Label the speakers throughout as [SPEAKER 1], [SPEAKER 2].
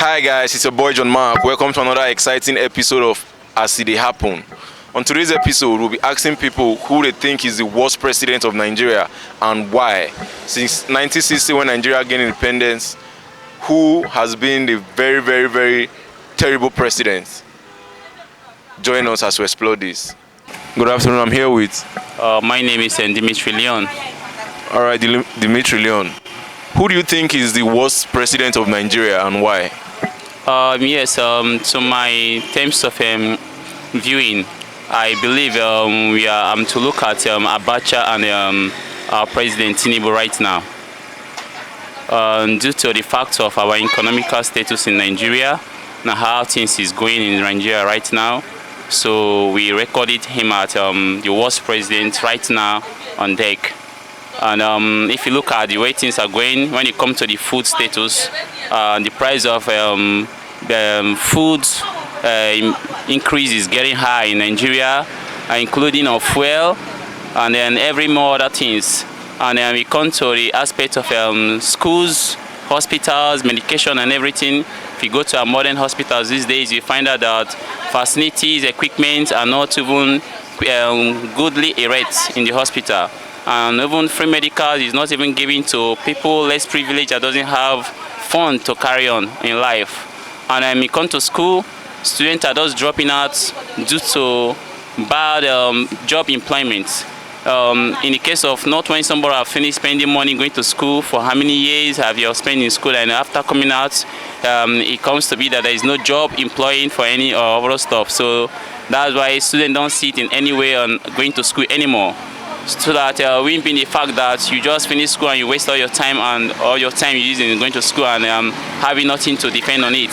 [SPEAKER 1] Hi guys, it's your boy John Mark. Welcome to another exciting episode of As E Dey Happen. On today's episode, we'll be asking people who they think is the worst president of Nigeria and why. Since 1960, when Nigeria gained independence, who has been the very terrible president? Join us as we explore this. Good afternoon, I'm here with...
[SPEAKER 2] My name is Dimitri Leon.
[SPEAKER 1] Alright, Dimitri Leon. Who do you think is the worst president of Nigeria and why?
[SPEAKER 2] To my terms of viewing, I believe we are to look at Abacha and our President Tinubu right now. Due to the fact of our economical status in Nigeria and how things is going in Nigeria right now, so we recorded him at the worst president right now on deck. And if you look at the way things are going, when it comes to the food status, the price of the food increase is getting high in Nigeria, including of fuel and then every more other things. And then we come to the aspect of schools, hospitals, medication and everything. If you go to our modern hospitals these days, you find out that facilities, equipment are not even goodly erect in the hospital. And even free medical is not even given to people less privileged that doesn't have fund to carry on in life. And when we come to school, students are just dropping out due to bad job employment. In the case of not when somebody have finished spending money going to school, for how many years have you spent in school, and after coming out, it comes to be that there is no job employing for any other stuff. So that's why students don't sit in any way on going to school anymore. So that we being the fact that you just finish school and you waste all your time and all your time you use in going to school and having nothing to depend on it.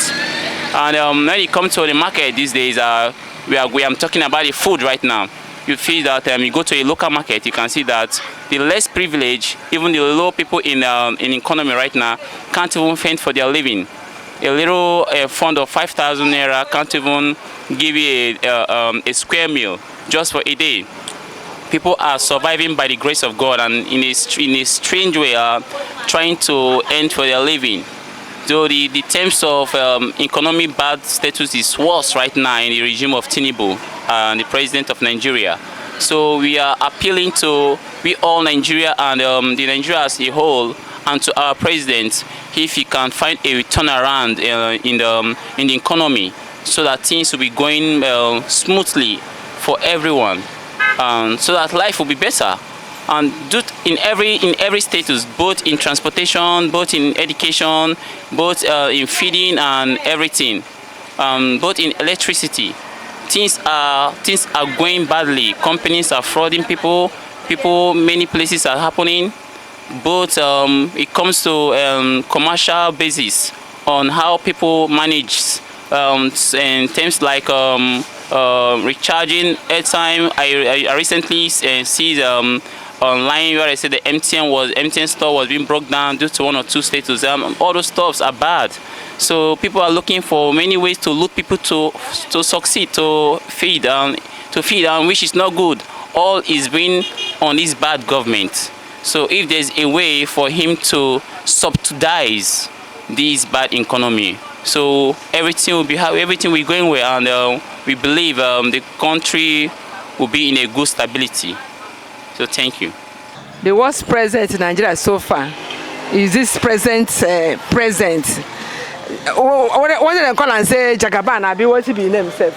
[SPEAKER 2] And when it comes to the market these days, we are talking about the food right now. You feel that you go to a local market, you can see that the less privileged, even the low people in economy right now, can't even fend for their living. A little fund of 5,000 naira can't even give you a square meal just for a day. People are surviving by the grace of God and in a strange way are trying to earn for their living. So the terms of economic bad status is worse right now in the regime of Tinubu, the president of Nigeria. So we are appealing to all Nigeria and the Nigeria as a whole and to our president if he can find a turnaround in the economy so that things will be going smoothly for everyone. So that life will be better, and in every status, both in transportation, both in education, both in feeding and everything, both in electricity. Things are going badly. Companies are frauding people. Many places are happening. Both it comes to commercial basis on how people manage in terms like recharging airtime. I recently see online where I said the MTN store was being broke down due to one or two status. All those stuffs are bad. So people are looking for many ways to loot people to succeed, to feed, which is not good. All is being on this bad government. So if there's a way for him to subsidize this bad economy, so everything will going well, and we believe the country will be in a good stability. So thank you.
[SPEAKER 3] The worst president in Nigeria so far is this present president. What did they call and say Jagaban? What be name himself?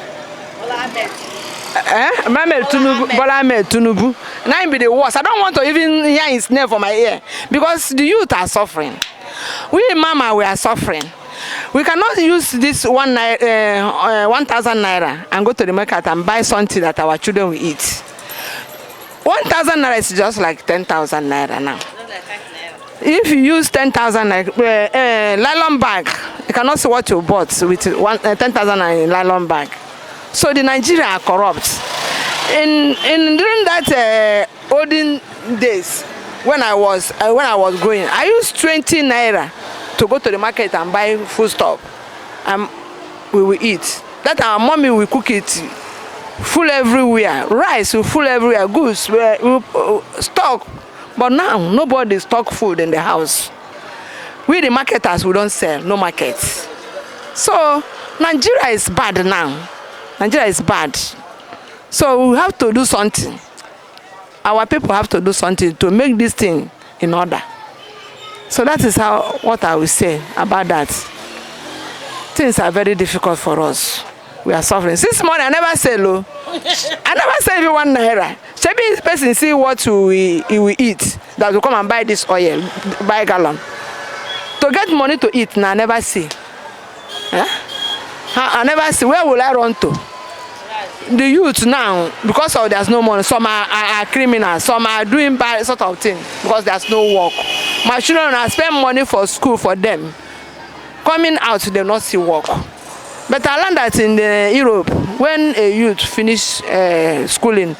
[SPEAKER 3] Bola Ahmed Tinubu. Now he be the worst. I don't want to even hear his name for my ear because the youth are suffering. We mama, we are suffering. We cannot use this 1,000 naira and go to the market and buy something that our children will eat. 1,000 naira is just like 10,000 naira now. If you use 10,000 nylon bag, you cannot see what you bought with 10,000 naira in nylon bag. So the Nigeria are corrupt. During that olden days, when I was going, I used 20 naira to go to the market and buy food stuff, and we will eat. That our mommy will cook it full everywhere. Rice will full everywhere. Goods will stock. But now nobody stock food in the house. We the marketers, we don't sell. No markets. So Nigeria is bad now. Nigeria is bad. So we have to do something. Our people have to do something to make this thing in order. So that is what I will say about that. Things are very difficult for us. We are suffering. Since morning, I never say low. I never say even 1 naira. Maybe this person see what he will eat, that will come and buy this oil, buy a gallon. To get money to eat, now I never see. I never see. Where will I run to? The youth now, because of there's no money, some are criminals, some are doing bad sort of thing because there's no work. My children are spend money for school for them. Coming out, they not see work. But I learned that in Europe, when a youth finish schooling,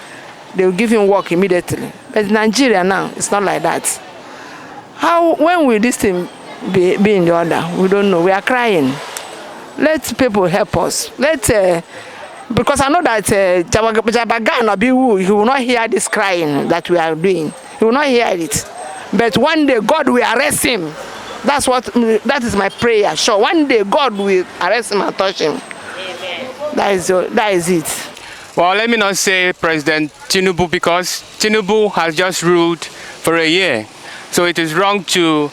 [SPEAKER 3] they will give him work immediately. But in Nigeria now, it's not like that. When will this thing be in the order? We don't know. We are crying. Let people help us. Because I know that Jabagan Abiwu, he will not hear this crying that we are doing. He will not hear it. But one day God will arrest him. That is my prayer. Sure, one day God will arrest him and touch him. Amen. That is it.
[SPEAKER 4] Well, let me not say President Tinubu, because Tinubu has just ruled for a year. So it is wrong to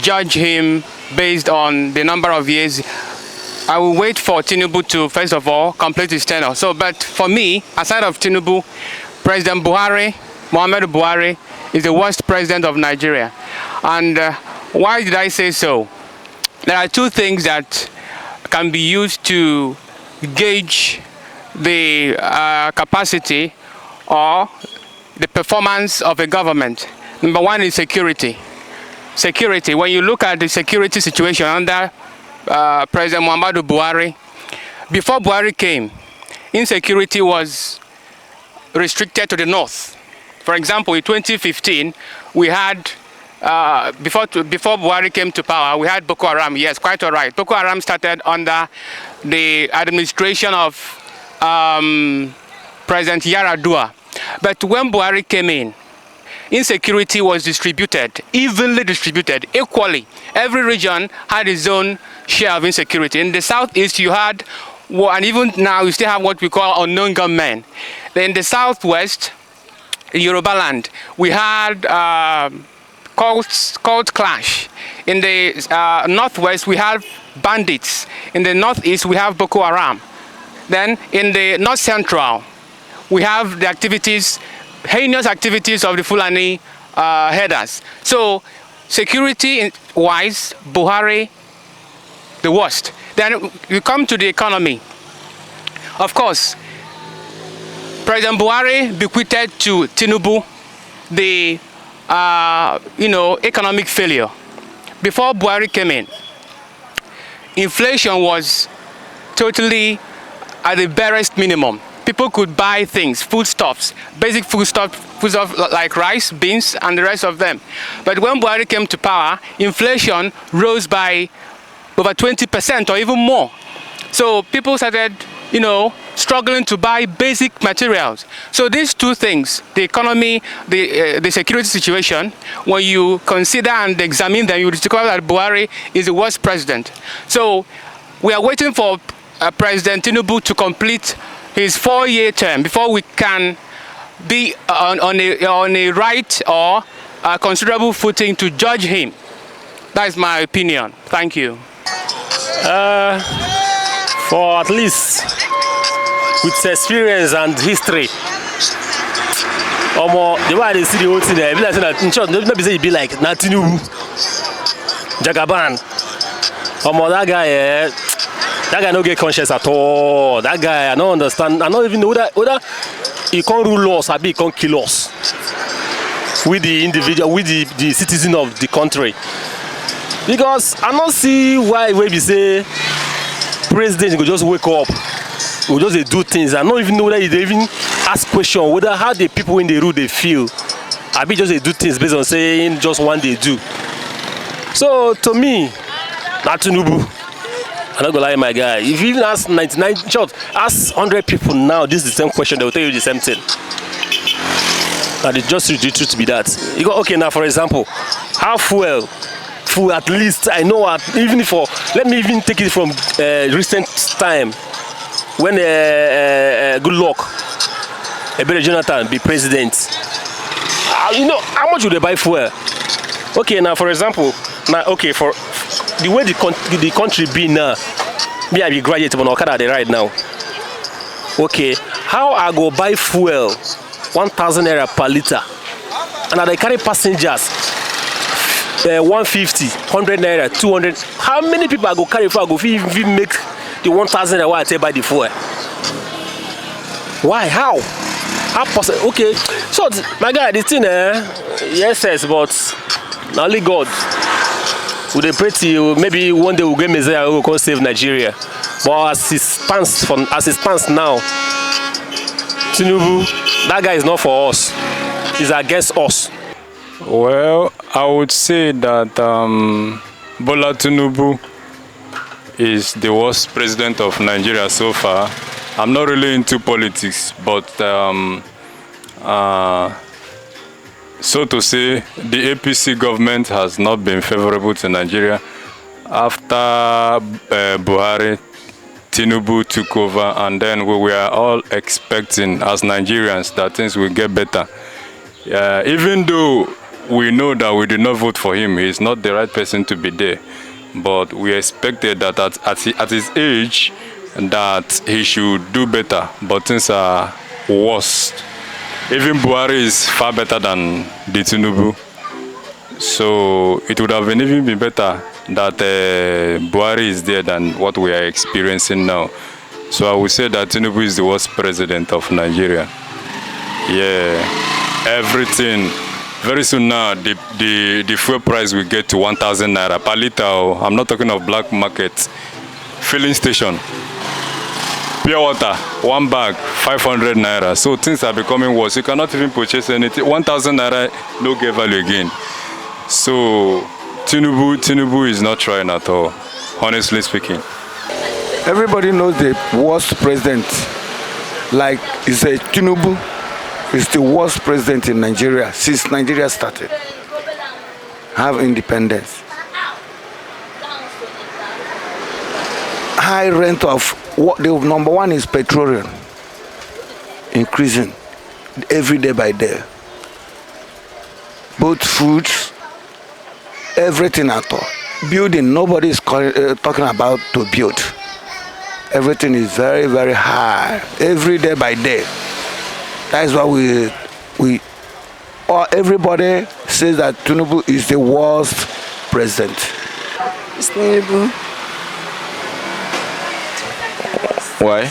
[SPEAKER 4] judge him based on the number of years. I will wait for Tinubu to, first of all, complete his tenure. But for me, aside of Tinubu, President Muhammadu Buhari, is the worst president of Nigeria. And why did I say so? There are two things that can be used to gauge the capacity or the performance of a government. Number one is security. Security. When you look at the security situation under President Muhammadu Buhari, before Buhari came, insecurity was restricted to the north. For example, in 2015, we had, before Buhari came to power, we had Boko Haram. Yes, quite all right. Boko Haram started under the administration of President Yaradua. But when Buhari came in, insecurity was distributed, evenly distributed, equally. Every region had its own share of insecurity. In the southeast, you had, and even now, you still have what we call unknown gunmen. Then in the southwest, in Yoruba land, we had cult clash. In the northwest, we have bandits. In the northeast, we have Boko Haram. Then in the north central, we have the activities, heinous activities of the Fulani headers. So security-wise, Buhari, the worst. Then we come to the economy. Of course, President Buhari bequeathed to Tinubu the economic failure. Before Buhari came in, inflation was totally at the barest minimum. People could buy things, foodstuffs, basic foodstuff like rice, beans, and the rest of them. But when Buhari came to power, inflation rose by over 20% or even more. So people started, struggling to buy basic materials. So these two things, the economy, the security situation, when you consider and examine them, you discover that Buhari is the worst president. So we are waiting for President Tinubu to complete his 4-year term before we can be on a right or a considerable footing to judge him. That is my opinion. Thank you.
[SPEAKER 5] For at least with experience and history, the way they see the whole thing there, like that in short, not be say it be like Tinubu, Jagaban. That guy don't get conscious at all. That guy, I don't understand. I don't even know whether he can't rule us or he can't kill us with the individual, with the citizen of the country. Because I don't see why we say president will just wake up, will just do things. I don't even know whether they even ask questions, whether how the people in the room they feel. I be just they do things based on saying just one they do. So to me, not Tinubu. I'm not gonna lie, my guy. If you even ask 99, ask 100 people now, this is the same question, they will tell you the same thing. And it's just the truth to be that. You go, okay, now for example, how fuel fuel at least. I know even for, let me even take it from recent time when good luck Ebele Jonathan be president. You know how much would they buy fuel? Okay, now for example, okay, for the way the country be now, me I be graduate but Okada they right now. Okay, how I go buy fuel 1,000 naira per liter, and I carry passengers 150, 100 naira, 200. How many people I go carry for I go even make the 1,000 naira I take buy the fuel? Why? How possible? Okay, so my guy, the thing, yes, but only God. We dey pray till maybe one day we'll get Messiah who will come save Nigeria. But as it stands now, Tinubu, that guy is not for us. He's against us.
[SPEAKER 6] Well, I would say that Bola Tinubu is the worst president of Nigeria so far. I'm not really into politics, but so to say, the APC government has not been favorable to Nigeria. After Buhari, Tinubu took over, and then we were all expecting as Nigerians that things will get better. Even though we know that we did not vote for him, he's not the right person to be there. But we expected that at his age, that he should do better. But things are worse. Even Buhari is far better than the Tinubu. So it would have even been better that Buhari is there than what we are experiencing now. So I would say that Tinubu is the worst president of Nigeria. Yeah, everything. Very soon now, the fuel price will get to 1,000 naira per liter. I'm not talking of black market. Filling station. Pure water, one bag, 500 naira. So things are becoming worse. You cannot even purchase anything. 1,000 naira, no get value again. So Tinubu is not trying at all, honestly speaking.
[SPEAKER 7] Everybody knows the worst president. Like, it's a Tinubu is the worst president in Nigeria since Nigeria started. Have independence. High rent of what the number one is petroleum, increasing every day by day. Both foods, everything at all. Building, nobody is talking about to build. Everything is very, very high, every day by day. That is why everybody says that Tinubu is the worst president.
[SPEAKER 8] It's Tinubu.
[SPEAKER 1] Why?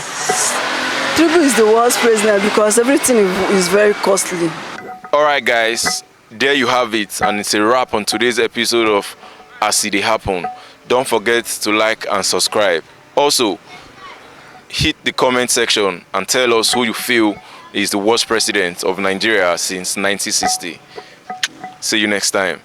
[SPEAKER 8] Tinubu is the worst president because everything is very costly.
[SPEAKER 1] Alright guys, there you have it, and it's a wrap on today's episode of As E Dey Happen. Don't forget to like and subscribe. Also, hit the comment section and tell us who you feel is the worst president of Nigeria since 1960. See you next time.